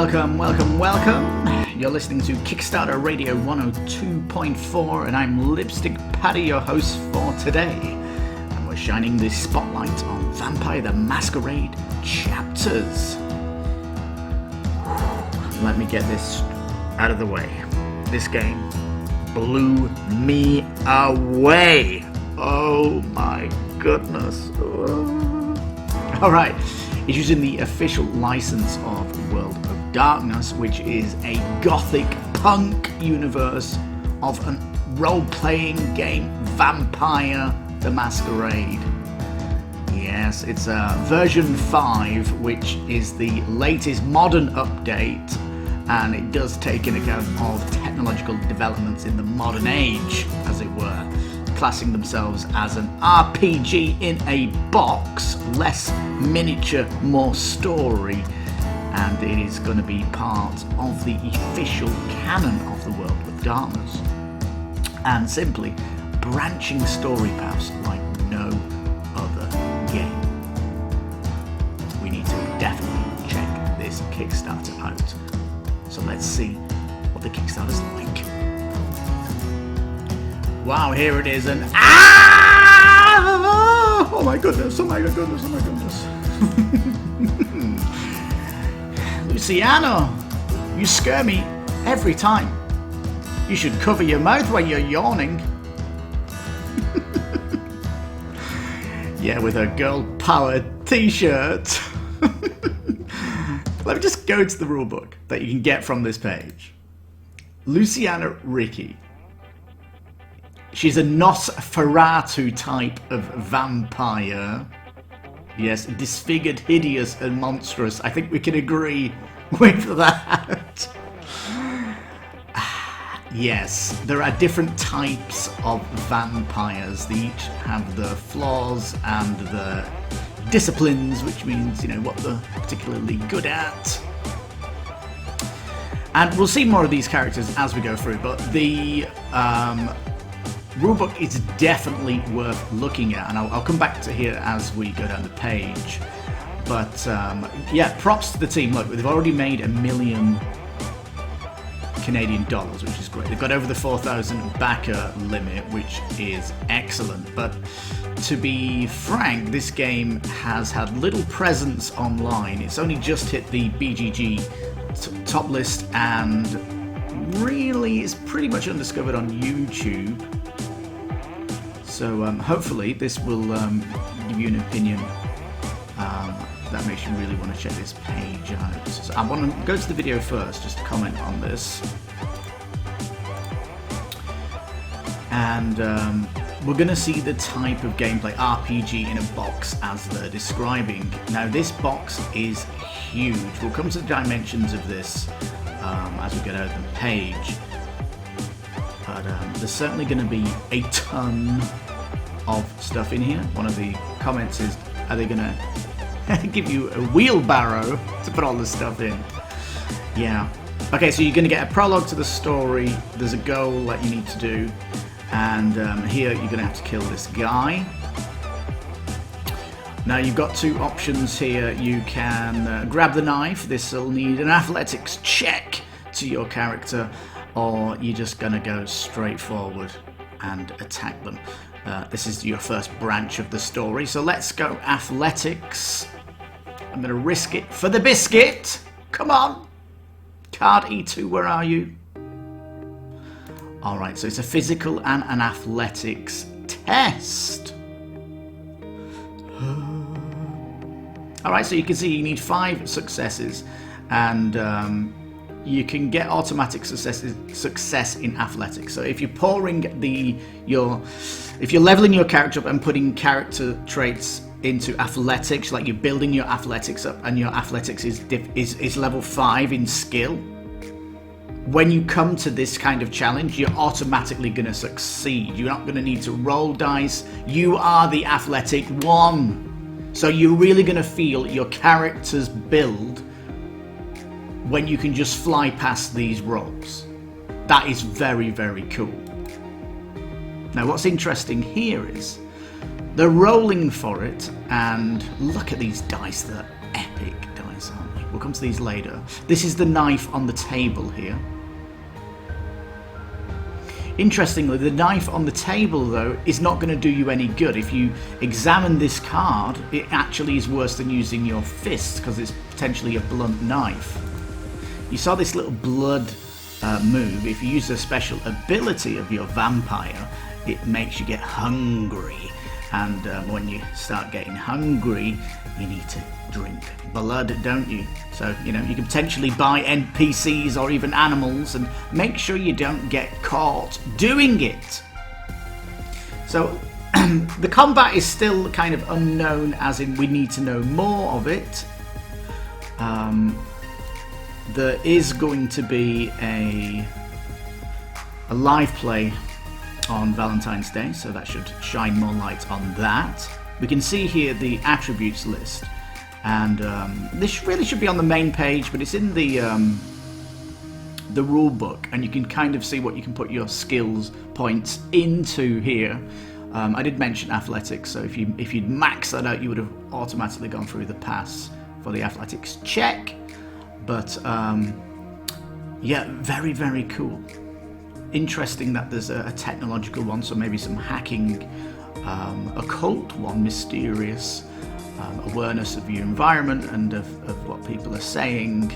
Welcome, welcome, welcome. You're listening to Kickstarter Radio 102.4 and I'm Lipstickpaddy, your host for today. And we're shining the spotlight on Vampire the Masquerade chapters. Let me get this out of the way. This game blew me away. Oh my goodness. Alright, it's using the official license of World of Darkness, which is a gothic punk universe of a role-playing game, Vampire the Masquerade. Yes, it's version 5, which is the latest modern update, and it does take into account of technological developments in the modern age, as it were, classing themselves as an RPG in a box, less miniature, more story, and it is going to be part of the official canon of the World of Darkness, and simply branching story paths like no other game. We need to definitely check this Kickstarter out. So let's see what the Kickstarter's like. Wow, here it is, and oh my goodness, oh my goodness, oh my goodness. Luciano, you scare me every time. You should cover your mouth when you're yawning. Yeah, with a girl power t-shirt. Let me just go to the rulebook that you can get from this page. Luciana Ricci. She's a Nosferatu type of vampire. Yes, disfigured, hideous, and monstrous. I think we can agree with that. Yes, there are different types of vampires. They each have the flaws and the disciplines, which means, you know, what they're particularly good at. And we'll see more of these characters as we go through, but the rulebook is definitely worth looking at, and I'll come back to here as we go down the page. But yeah, props to the team. Look, they've already made $1 million Canadian dollars, which is great. They've got over the 4,000 backer limit, which is excellent. But to be frank, this game has had little presence online. It's only just hit the BGG top list, and really is pretty much undiscovered on YouTube. So hopefully this will give you an opinion that makes you really want to check this page out. So I want to go to the video first just to comment on this. And we're going to see the type of gameplay, RPG in a box, as they're describing. Now this box is huge. We'll come to the dimensions of this as we get out the page. But there's certainly going to be a ton of stuff in here. One of the comments is, are they going to give you a wheelbarrow to put all this stuff in? Yeah. Okay, so you're going to get a prologue to the story. There's a goal that you need to do. And here you're going to have to kill this guy. Now you've got two options here. You can grab the knife. This will need an athletics check to your character, or you're just going to go straight forward and attack them. This is your first branch of the story, so let's go athletics. I'm going to risk it for the biscuit. Come on. Card E2, where are you? Alright, so it's a physical and an athletics test. Alright, so you can see you need 5 successes, and you can get automatic success in athletics. So if you're pouring if you're leveling your character up and putting character traits into athletics, like you're building your athletics up, and your athletics is level 5 in skill, when you come to this kind of challenge, you're automatically going to succeed. You're not going to need to roll dice. You are the athletic one. So you're really going to feel your character's build when you can just fly past these rolls. That is very, very cool. Now what's interesting here is they're rolling for it, and look at these dice. They're epic dice. nice, aren't they? We'll come to these later. This is the knife on the table here. Interestingly, the knife on the table, though, is not going to do you any good. If you examine this card, it actually is worse than using your fist because it's potentially a blunt knife. You saw this little blood move. If you use a special ability of your vampire, it makes you get hungry. And when you start getting hungry, you need to drink blood, don't you? So, you know, you can potentially buy NPCs or even animals and make sure you don't get caught doing it. So, the combat is still kind of unknown, as in we need to know more of it. There is going to be a live play on Valentine's Day, so that should shine more light on that. We can see here the attributes list, and this really should be on the main page, but it's in the rule book, and you can kind of see what you can put your skills points into here. I did mention athletics, so if you'd max that out, you would have automatically gone through the pass for the athletics check. But yeah, very, very cool. Interesting that there's a technological one, so maybe some hacking, occult one, mysterious, awareness of your environment and of what people are saying,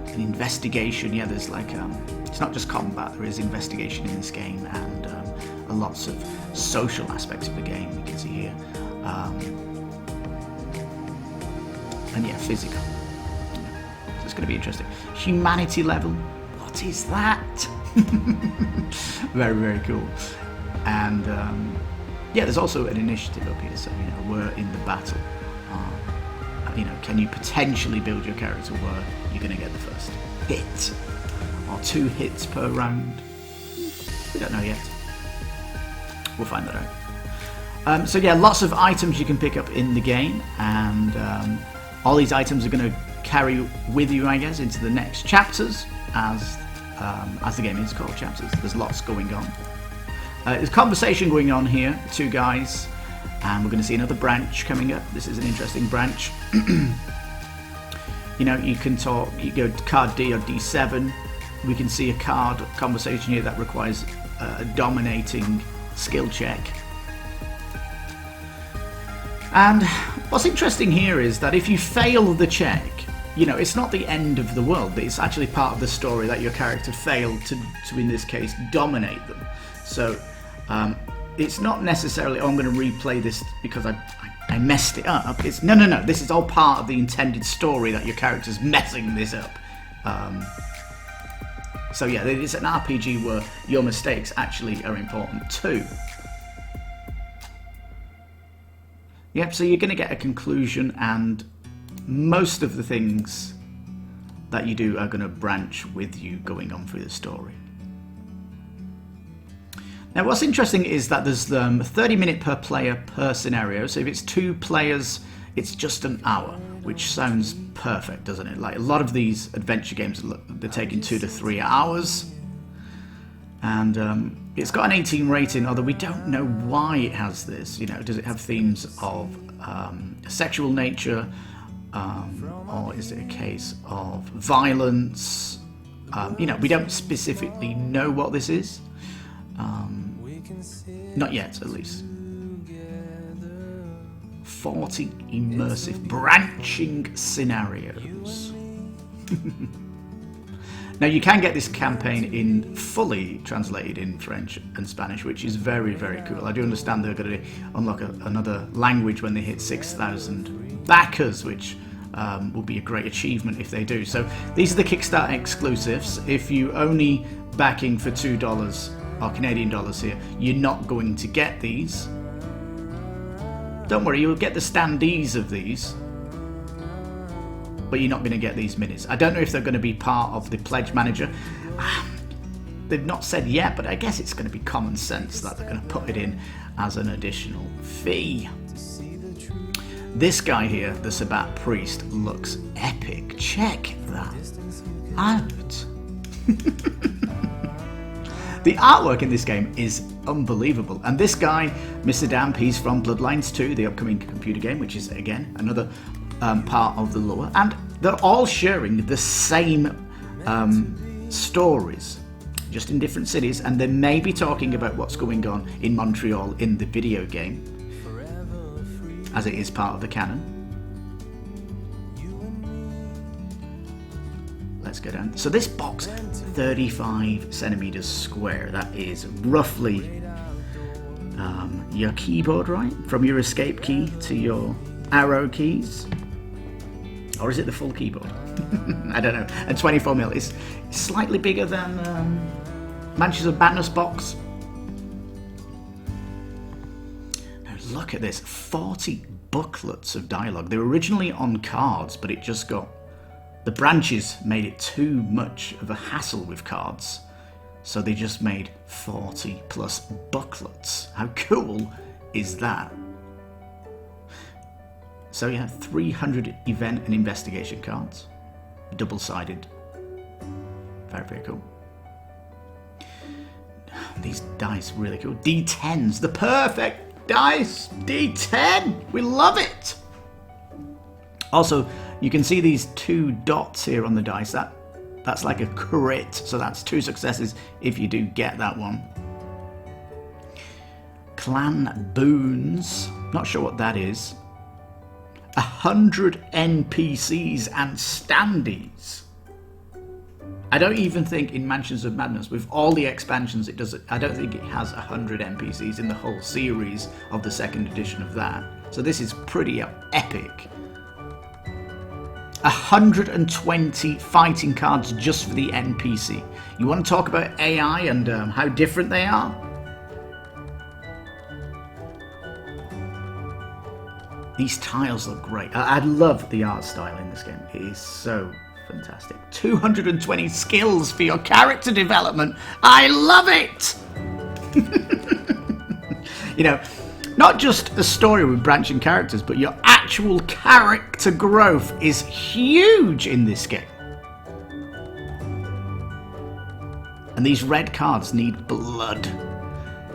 an investigation. Yeah, there's like, it's not just combat, there is investigation in this game, and lots of social aspects of the game you can see here. And yeah, physical. So it's going to be interesting. Humanity level, what is that? Very, very cool. And yeah, there's also an initiative up here, so you know, we're in the battle. You know, can you potentially build your character where you're going to get the first hit or 2 hits per round? We don't know yet. We'll find that out. So yeah, lots of items you can pick up in the game, and all these items are going to carry with you, I guess, into the next chapters, as the game is called chapters. There's lots going on. There's conversation going on here, 2 guys, and we're going to see another branch coming up. This is an interesting branch. You know, you can talk, you go to card D or D7. We can see a card conversation here that requires a dominating skill check. And what's interesting here is that if you fail the check, you know, it's not the end of the world. It's actually part of the story that your character failed to in this case, dominate them. So it's not necessarily, oh, I'm going to replay this because I messed it up. It's no. This is all part of the intended story that your character's messing this up. So yeah, it's an RPG where your mistakes actually are important too. Yep, so you're going to get a conclusion, and most of the things that you do are going to branch with you going on through the story. Now, what's interesting is that there's 30 minutes per player per scenario. So if it's 2 players, it's just an hour, which sounds perfect, doesn't it? Like a lot of these adventure games, they're taking 2 to 3 hours. And it's got an 18 rating, although we don't know why it has this. You know, does it have themes of sexual nature? Or is it a case of violence? You know, we don't specifically know what this is. Not yet, at least. 40 immersive branching scenarios. Now, you can get this campaign in fully translated in French and Spanish, which is very, very cool. I do understand they're going to unlock another language when they hit 6,000 backers, which will be a great achievement if they do. So these are the Kickstarter exclusives. If you only backing for $2 or Canadian dollars here, you're not going to get these. Don't worry, you'll get the standees of these, but you're not going to get these minutes. I don't know if they're going to be part of the pledge manager. They've not said yet, but I guess it's going to be common sense that they're going to put it in as an additional fee. This guy here, the Sabbat priest, looks epic. Check that out. The artwork in this game is unbelievable. And this guy, Mr. Damp, he's from Bloodlines 2, the upcoming computer game, which is, again, another part of the lore, and they're all sharing the same stories, just in different cities, and they may be talking about what's going on in Montreal in the video game, as it is part of the canon. Let's go down. So this box, 35 centimeters square. That is roughly your keyboard, right? From your escape key to your arrow keys. Or is it the full keyboard? I don't know. And 24mm is slightly bigger than Mansions of Madness box. Now look at this, 40 booklets of dialogue. They were originally on cards, but it just got... The branches made it too much of a hassle with cards. So they just made 40 plus booklets. How cool is that? So you have 300 event and investigation cards, double-sided. Very, very cool. These dice really cool. D10s, the perfect dice. D10, we love it. Also, you can see these 2 dots here on the dice. That's like a crit, so that's 2 successes if you do get that one. Clan boons, not sure what that is. 100 NPCs and standees. I don't even think in Mansions of Madness, with all the expansions it does, I don't think it has 100 NPCs in the whole series of the 2nd edition of that. So this is pretty epic. 120 fighting cards just for the NPC. You want to talk about AI and how different they are? These tiles look great. I love the art style in this game. It is so fantastic. 220 skills for your character development. I love it! You know, not just a story with branching characters, but your actual character growth is huge in this game. And these red cards need blood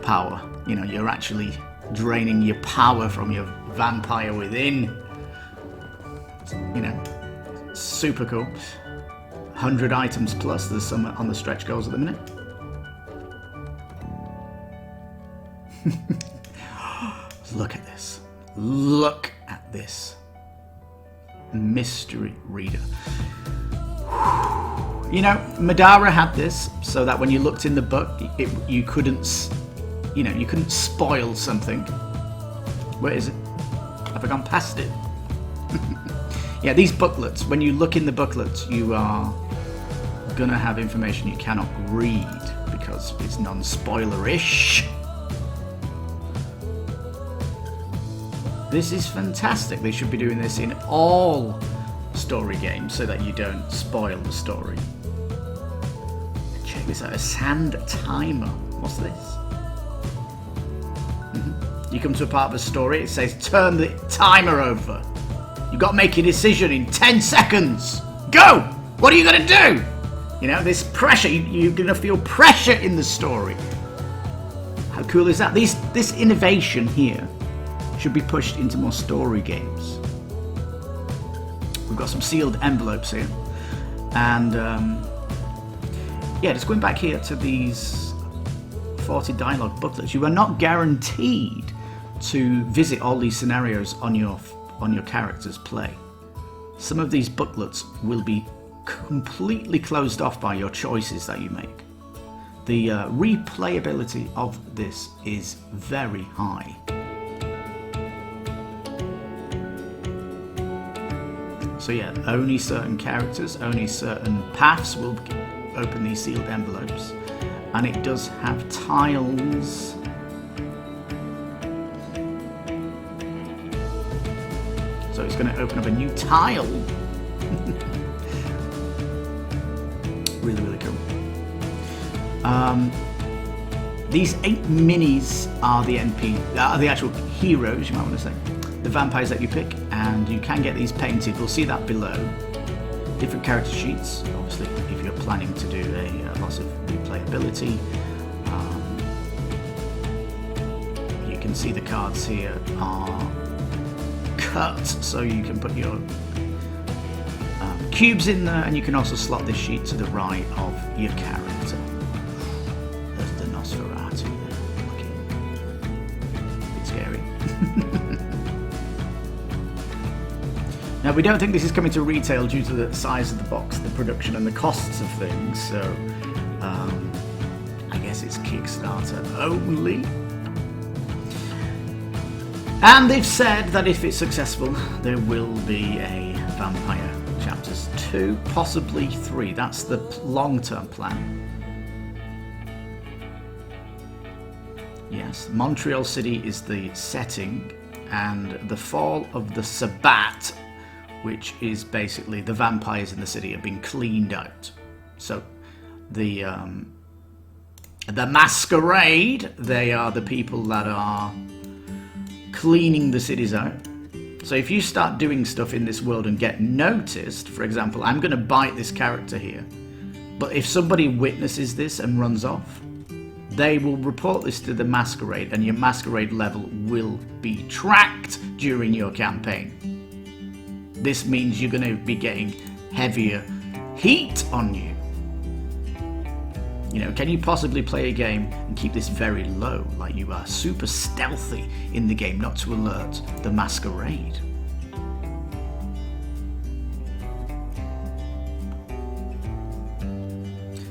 power. You know, you're actually draining your power from your vampire within. You know, super cool. 100 items plus. There's some on the stretch goals at the minute. Look at this. Look at this. Mystery reader. You know, Madara had this so that when you looked in the book, you couldn't, you know, you couldn't spoil something. Where is it? Have I gone past it? Yeah, these booklets, when you look in the booklets, you are gonna have information you cannot read because it's non-spoiler-ish. This is fantastic. They should be doing this in all story games so that you don't spoil the story. Check this out, a sand timer. What's this? You come to a part of a story, it says turn the timer over. You've got to make your decision in 10 seconds. Go! What are you going to do? You know, this pressure, you're going to feel pressure in the story. How cool is that? This innovation here should be pushed into more story games. We've got some sealed envelopes here. And yeah, just going back here to these 40 dialogue booklets, you are not guaranteed to visit all these scenarios on your character's play. Some of these booklets will be completely closed off by your choices that you make. The replayability of this is very high. So yeah, only certain characters, only certain paths will open these sealed envelopes. And it does have tiles. So it's going to open up a new tile. Really, really cool. These 8 minis are the the actual heroes, you might want to say. The vampires that you pick, and you can get these painted. We'll see that below. Different character sheets, obviously, if you're planning to do a lots of replayability. You can see the cards here are cut, so you can put your cubes in there, and you can also slot this sheet to the right of your character. There's the Nosferatu there, looking a bit scary. Now, we don't think this is coming to retail due to the size of the box, the production, and the costs of things, so I guess it's Kickstarter only. And they've said that if it's successful, there will be a Vampire Chapters 2, possibly 3. That's the long-term plan. Yes, Montreal City is the setting, and the fall of the Sabbat, which is basically the vampires in the city, have been cleaned out. So the Masquerade, they are the people that are cleaning the cities out. So if you start doing stuff in this world and get noticed, for example, I'm going to bite this character here, but if somebody witnesses this and runs off, they will report this to the Masquerade, and your Masquerade level will be tracked during your campaign. This means you're going to be getting heavier heat on you. You know, can you possibly play a game and keep this very low, like you are super stealthy in the game, not to alert the Masquerade?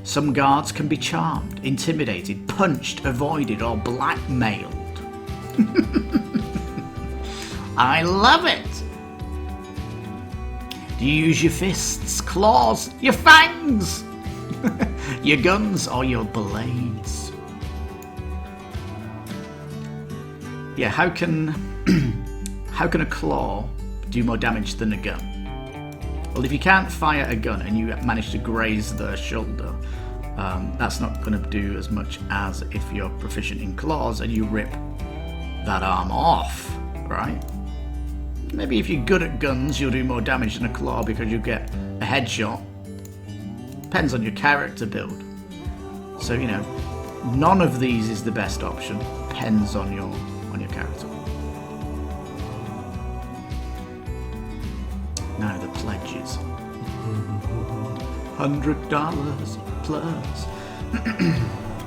Some guards can be charmed, intimidated, punched, avoided, or blackmailed. I love it! Do you use your fists, claws, your fangs? Your guns or your blades? Yeah, how can a claw do more damage than a gun? Well, if you can't fire a gun and you manage to graze the shoulder, that's not going to do as much as if you're proficient in claws and you rip that arm off, right? Maybe if you're good at guns, you'll do more damage than a claw because you get a headshot. Depends on your character build. So, you know, none of these is the best option. Depends on your character. Now the pledges. $100 plus.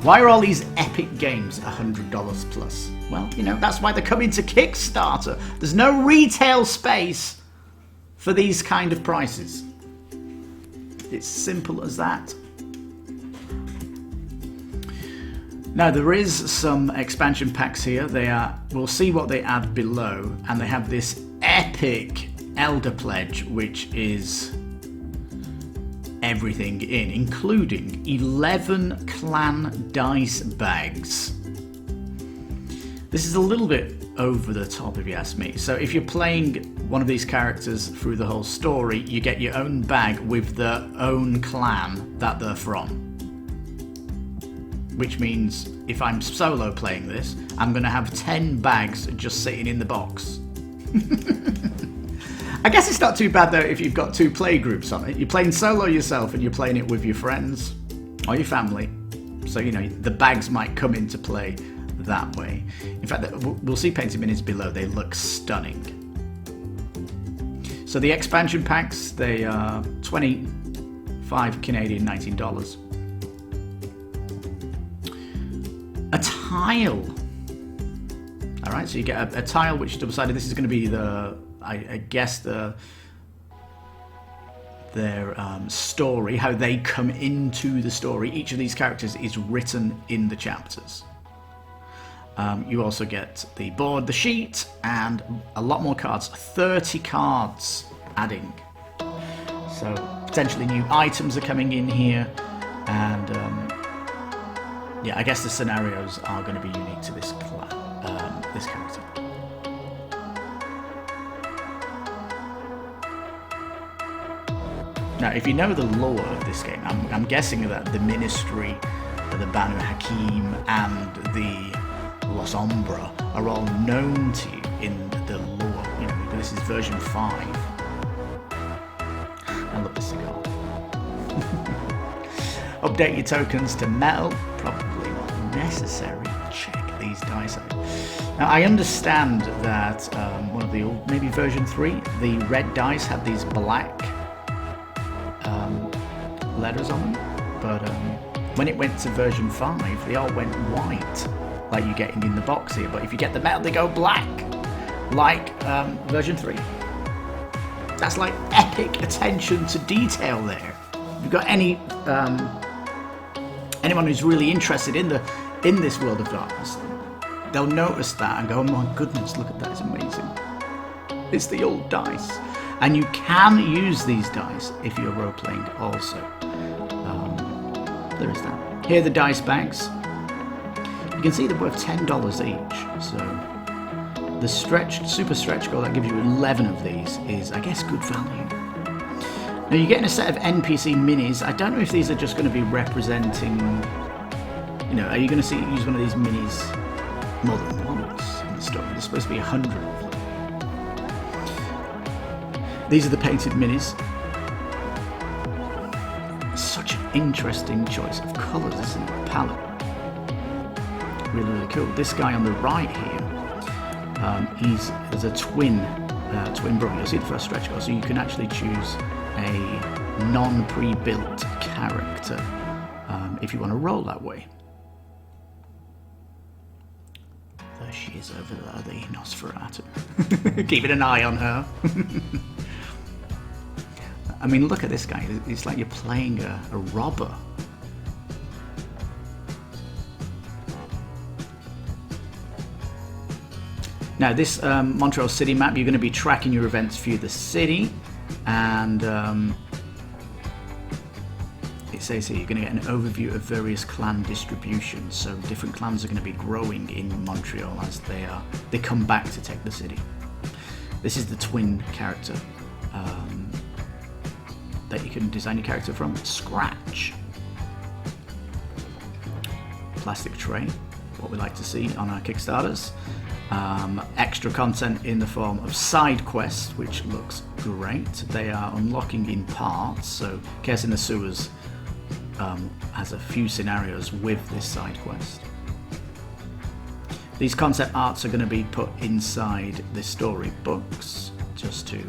Why are all these epic games $100 plus? Well, you know, that's why they're coming to Kickstarter. There's no retail space for these kind of prices. It's simple as that. Now there is some expansion packs here. We'll see what they add below, and they have this epic Elder Pledge, which is everything in, including 11 clan dice bags. This is a little bit over the top if you ask me. So if you're playing one of these characters through the whole story, you get your own bag with their own clan that they're from. Which means if I'm solo playing this, I'm going to have 10 bags just sitting in the box. I guess it's not too bad though if you've got 2 play groups on it. You're playing solo yourself and you're playing it with your friends or your family. So, you know, the bags might come into play that way. In fact, we'll see painted minis below. They look stunning. So the expansion packs, they are $25 Canadian, $19. A tile. All right, so you get a tile which double-sided. This is going to be I guess their story, how they come into the story. Each of these characters is written in the chapters. You also get the board, the sheet, and a lot more cards. 30 cards adding. So potentially new items are coming in here, and yeah, I guess the scenarios are going to be unique to this character. Now, if you know the lore of this game, I'm guessing that the Ministry, the Banu Hakim, and the Los Ombra are all known to you in the lore. You know, this is version 5. I love this cigar. Update your tokens to metal. Probably not necessary. Check these dice out. Now I understand that one of the old, maybe version 3, the red dice had these black letters on them, but when it went to version 5, they all went white, like you're getting in the box here. But if you get the metal, they go black, like version 3. That's like epic attention to detail there. If you've got anyone who's really interested in this World of Darkness, they'll notice that and go, oh my goodness, look at that, it's amazing. It's the old dice. And you can use these dice if you're role-playing also. There is that. Here are the dice bags. You can see they're worth $10 each. So the super stretch goal that gives you 11 of these is, I guess, good value. Now you're getting a set of NPC minis. I don't know if these are just going to be representing, are you going to use one of these minis more than once in the story? There's supposed to be 100 of them. These are the painted minis. Such an interesting choice of colours, isn't it? Palette. Really, really cool. This guy on the right here, there's a twin brother. You'll see the first stretch goal, so you can actually choose a non-pre-built character if you want to roll that way. There she is over there, the Nosferatu. Keeping an eye on her. I mean, look at this guy. It's like you're playing a robber. Now, this Montreal City map, you're going to be tracking your events through the city, and it says here you're going to get an overview of various clan distributions. So different clans are going to be growing in Montreal as they come back to take the city. This is the twin character that you can design your character from scratch. Plastic tray, what we like to see on our Kickstarters. Extra content in the form of side quests, which looks great. They are unlocking in parts, so KiS in the Sewers has a few scenarios with this side quest. These concept arts are going to be put inside the story books just to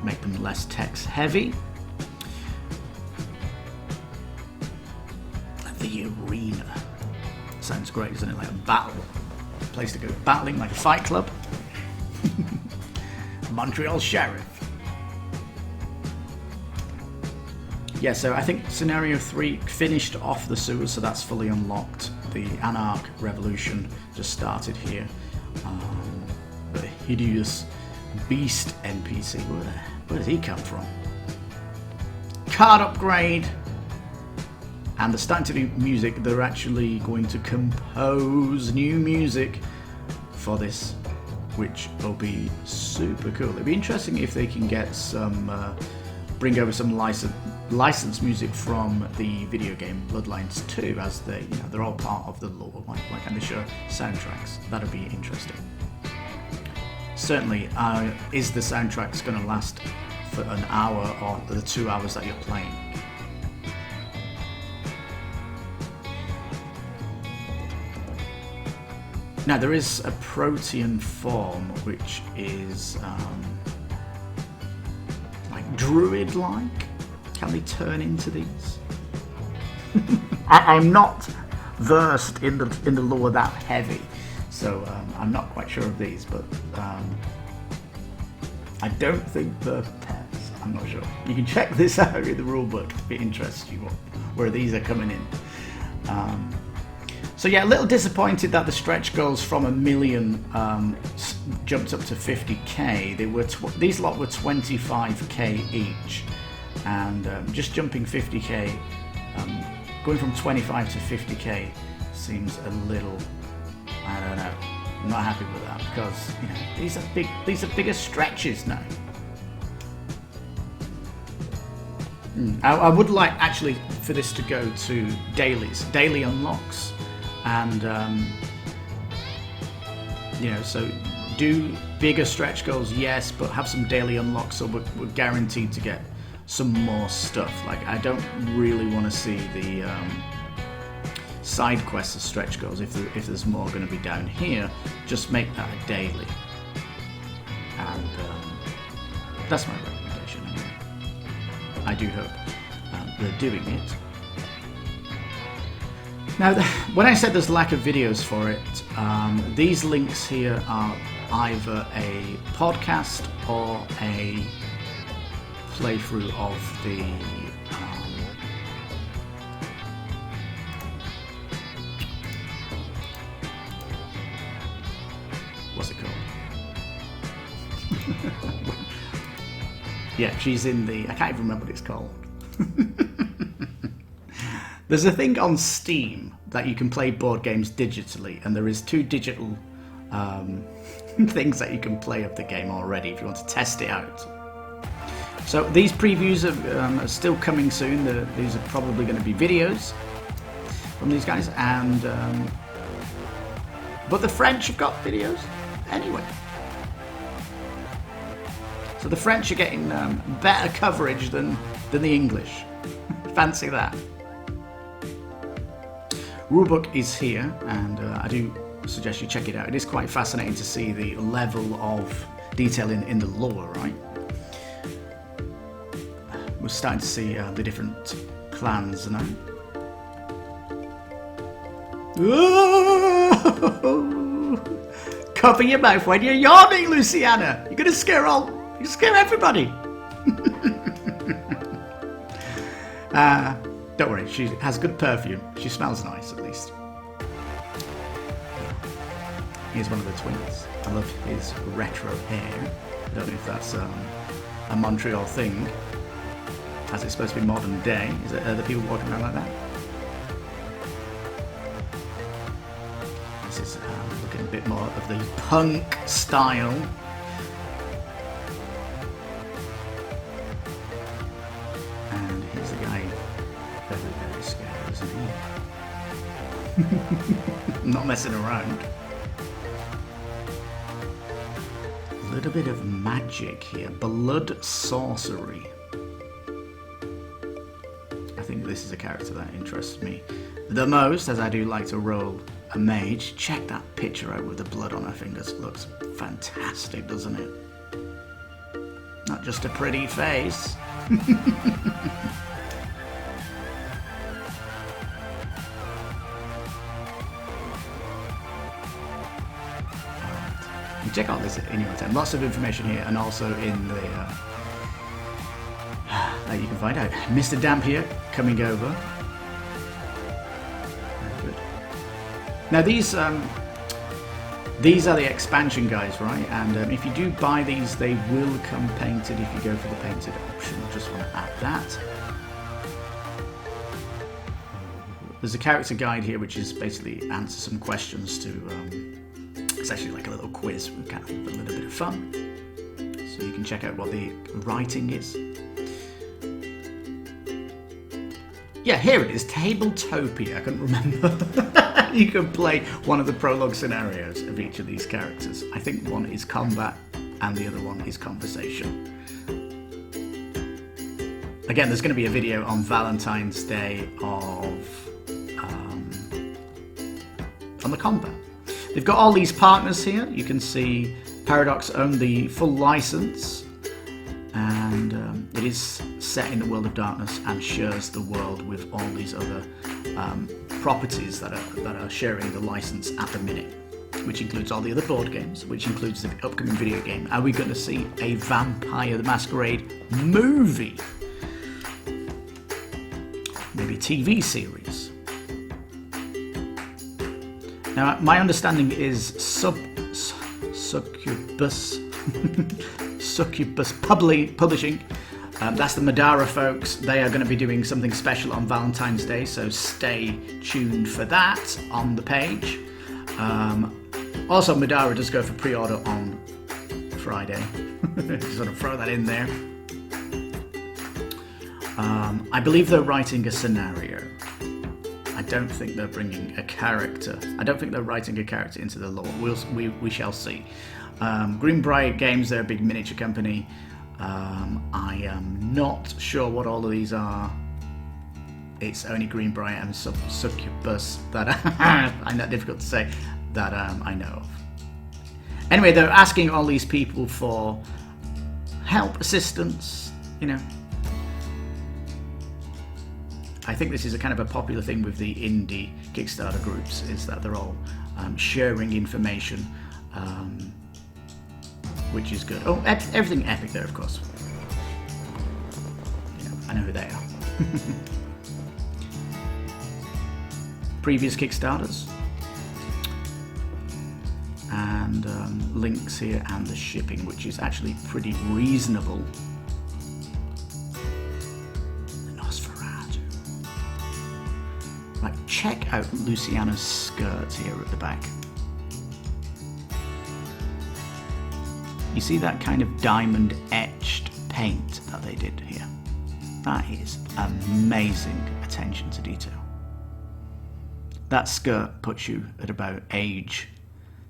make them less text heavy. The arena sounds great, doesn't it? Like a battle place to go battling, like a fight club. Montreal Sheriff. Yeah, so I think scenario 3 finished off the sewers, so that's fully unlocked. The Anarch Revolution just started here. The hideous beast NPC, where does he come from? Card upgrade. And they're starting to do music. They're actually going to compose new music for this, which will be super cool. It'd be interesting if they can get bring over some licensed music from the video game Bloodlines 2, as they're all part of the lore, like and they show soundtracks. That'd be interesting. Certainly, is the soundtracks going to last for an hour or the 2 hours that you're playing? Now there is a protean form which is like druid-like. Can they turn into these? I'm not versed in the lore that heavy, so I'm not quite sure of these. But I don't think they're pets. I'm not sure. You can check this out in the rulebook if it interests you where these are coming in. So yeah, a little disappointed that the stretch goals from 1 million jumped up to 50k. These lot were 25k each, and just jumping 50k, going from 25 to 50k seems a little, I don't know. I'm not happy with that because these are bigger stretches now. I would like actually for this to go to daily unlocks. And so do bigger stretch goals, yes, but have some daily unlocks, so we're guaranteed to get some more stuff. Like, I don't really want to see side quests as stretch goals, if there's more going to be down here, just make that a daily. And that's my recommendation anyway. I do hope they're doing it. Now, when I said there's lack of videos for it, these links here are either a podcast or a playthrough of the what's it called? Yeah, she's in the, I can't even remember what it's called. There's a thing on Steam that you can play board games digitally, and there is 2 digital things that you can play of the game already if you want to test it out. So these previews are still coming soon. These are probably going to be videos from these guys, and but the French have got videos anyway. So the French are getting better coverage than the English. Fancy that. Rulebook is here, and I do suggest you check it out. It is quite fascinating to see the level of detail in the lore, right? We're starting to see the different clans now. Cover your mouth when you're yawning, Luciana. You're gonna scare everybody. Don't worry, she has good perfume. She smells nice, at least. Here's one of the twins. I love his retro hair. I don't know if that's a Montreal thing, as it's supposed to be modern day. Is it other people walking around like that? This is looking a bit more of the punk style. And here's the guy, very, very scared, isn't he? Not messing around. A little bit of magic here. Blood sorcery. I think this is a character that interests me the most, as I do like to roll a mage. Check that picture out with the blood on her fingers. It looks fantastic, doesn't it? Not just a pretty face. Check out this in your time. Lots of information here, and also in the that you can find out. Mr. Damp here coming over. Very good. Now these are the expansion guys, right? And if you do buy these, they will come painted if you go for the painted option. Just want to add that. There's a character guide here, which is basically answer some questions to. It's actually like a little quiz with kind of a little bit of fun. So you can check out what the writing is. Yeah, here it is, Tabletopia. I couldn't remember. You can play one of the prologue scenarios of each of these characters. I think one is combat and the other one is conversation. Again, there's going to be a video on Valentine's Day of on the combat. They've got all these partners here. You can see Paradox own the full license, and it is set in the world of darkness and shares the world with all these other properties that are sharing the license at the minute, which includes all the other board games, which includes the upcoming video game. Are we going to see a Vampire the Masquerade movie? Maybe a TV series? Now, my understanding is Succubus Publishing. That's the Madara folks. They are going to be doing something special on Valentine's Day, so stay tuned for that on the page. Also, Madara does go for pre-order on Friday. Just want to throw that in there. I believe they're writing a scenario. I don't think they're bringing a character. I don't think they're writing a character into the lore. We shall see. Greenbrier Games, they're a big miniature company. I am not sure what all of these are it's only Greenbrier and Succubus that I find that difficult to say that I know of. Anyway, they're asking all these people for help, assistance, you know. I think this is a kind of a popular thing with the indie Kickstarter groups, is that they're all sharing information, which is good. Oh, everything Epic there, of course. You know, I know who they are. Previous Kickstarters. And links here, and the shipping, which is actually pretty reasonable. Right, check out Luciana's skirts here at the back. You see that kind of diamond etched paint that they did here? That is amazing attention to detail. That skirt puts you at about age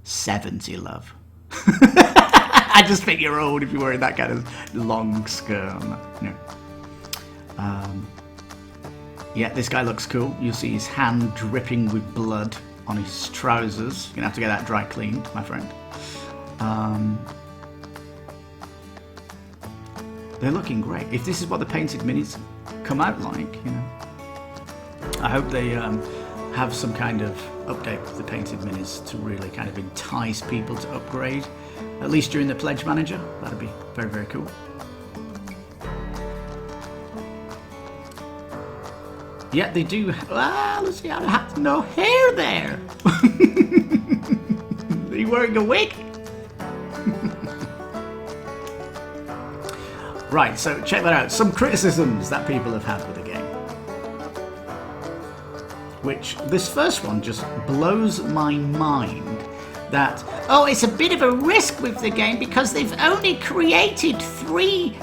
70, love. I just think you're old if you're wearing that kind of long skirt. You know. Yeah, this guy looks cool. You'll see his hand dripping with blood on his trousers. You're gonna have to get that dry cleaned, my friend. They're looking great. If this is what the painted minis come out like, you know, I hope they have some kind of update with the painted minis to really kind of entice people to upgrade, at least during the pledge manager. That'd be very, very cool. Yeah, they do. Let's see, I have no hair there. Are you wearing a wig? Right, so check that out. Some criticisms that people have had with the game. Which, this first one just blows my mind. That, oh, it's a bit of a risk with the game because they've only created 3.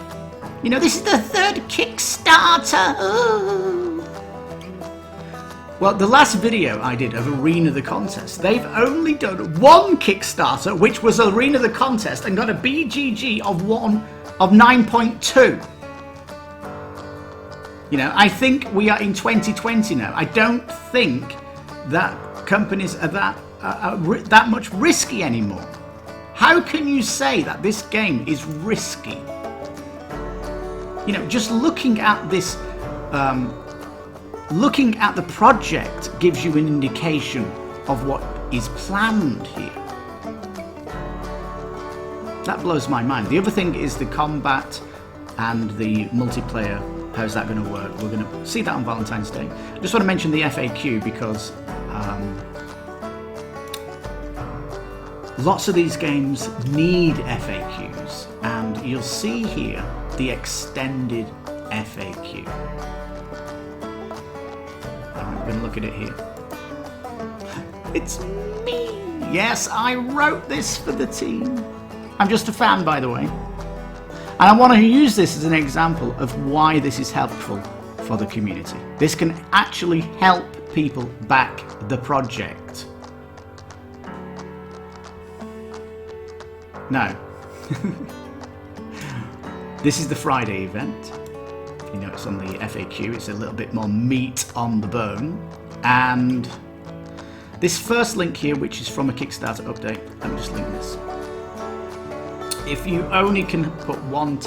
You know, this is the 3rd Kickstarter. Oh. Well, the last video I did of Arena the Contest, they've only done 1 Kickstarter, which was Arena the Contest, and got a BGG of 9.2. You know, I think we are in 2020 now. I don't think that companies are that much risky anymore. How can you say that this game is risky? You know, just looking at this. Looking at the project gives you an indication of what is planned here. That blows my mind. The other thing is the combat and the multiplayer. How's that going to work? We're going to see that on Valentine's Day. I just want to mention the FAQ because lots of these games need FAQs, and you'll see here the extended FAQ. We're going to look at it here. It's me! Yes, I wrote this for the team. I'm just a fan, by the way. And I want to use this as an example of why this is helpful for the community. This can actually help people back the project. Now, this is the Friday event. You know, it's on the FAQ, it's a little bit more meat on the bone. And this first link here, which is from a Kickstarter update, let me just link this. If you only can put one,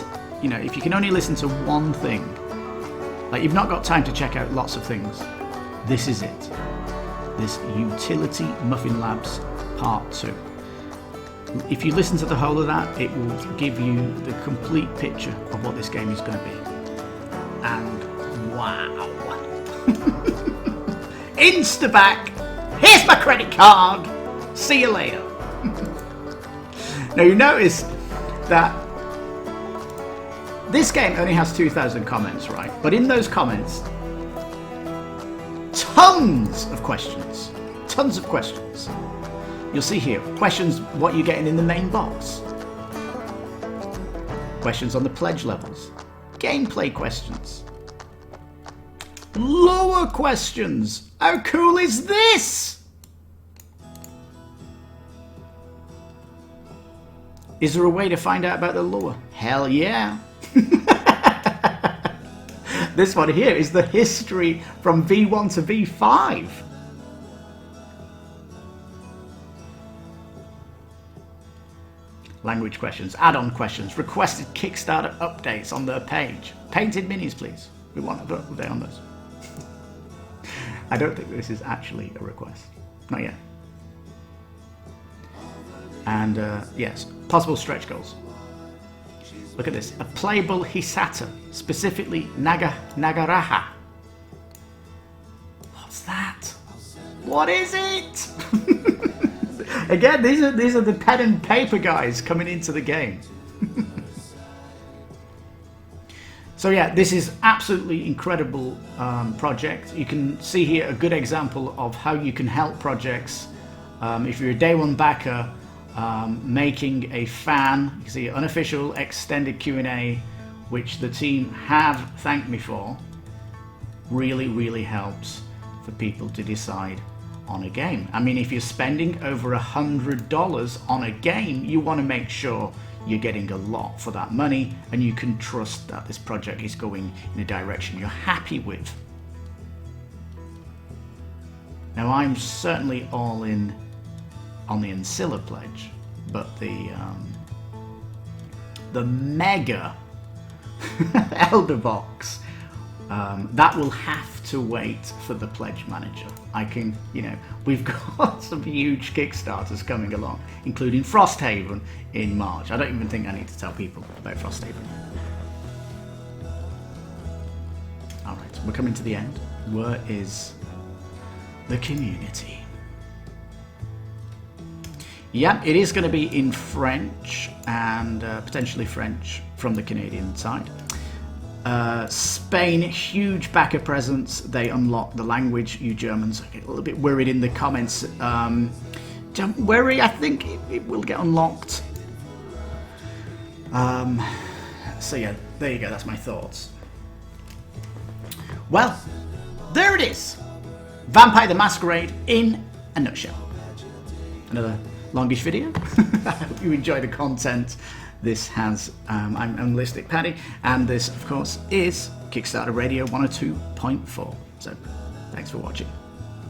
you know, if you can only listen to one thing, like you've not got time to check out lots of things, this is it. This Utility Muffin Labs Part 2. If you listen to the whole of that, it will give you the complete picture of what this game is going to be. And wow. Instaback, here's my credit card, see you later. Now you notice that this game only has 2,000 comments, right? But in those comments, tons of questions. Tons of questions. You'll see here, questions what you're getting in the main box. Questions on the pledge levels. Gameplay questions. Lore questions. How cool is this? Is there a way to find out about the lore? Hell yeah. This one here is the history from V1 to V5. Language questions, add-on questions, requested Kickstarter updates on their page. Painted minis, please. We want an update on those. I don't think this is actually a request. Not yet. And yes, possible stretch goals. Look at this. A playable Hisata, specifically Nagaraha. What's that? What is it? Again, these are the pen and paper guys coming into the game. So yeah, this is absolutely incredible project. You can see here a good example of how you can help projects. If you're a day one backer, making a fan, you can see unofficial extended Q&A, which the team have thanked me for, really helps for people to decide on a game. I mean, if you're spending over $100 on a game, you want to make sure you're getting a lot for that money and you can trust that this project is going in a direction you're happy with. Now, I'm certainly all in on the Ancilla pledge, but the mega Elder Box, that will have to wait for the pledge manager. I can, we've got some huge Kickstarters coming along, including Frosthaven in March. I don't even think I need to tell people about Frosthaven. All right, we're coming to the end. Where is the community? Yeah, it is going to be in French and potentially French from the Canadian side. Spain, huge backer presence. They unlock the language. You Germans get a little bit worried in the comments. Don't worry, I think it will get unlocked. So yeah, there you go. That's my thoughts. Well, there it is. Vampire the Masquerade in a nutshell. Another longish video. I hope you enjoy the content this has. I'm Lipstickpaddy, and this, of course, is Kickstarter Radio 102.4. So, thanks for watching.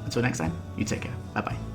Until next time, you take care. Bye-bye.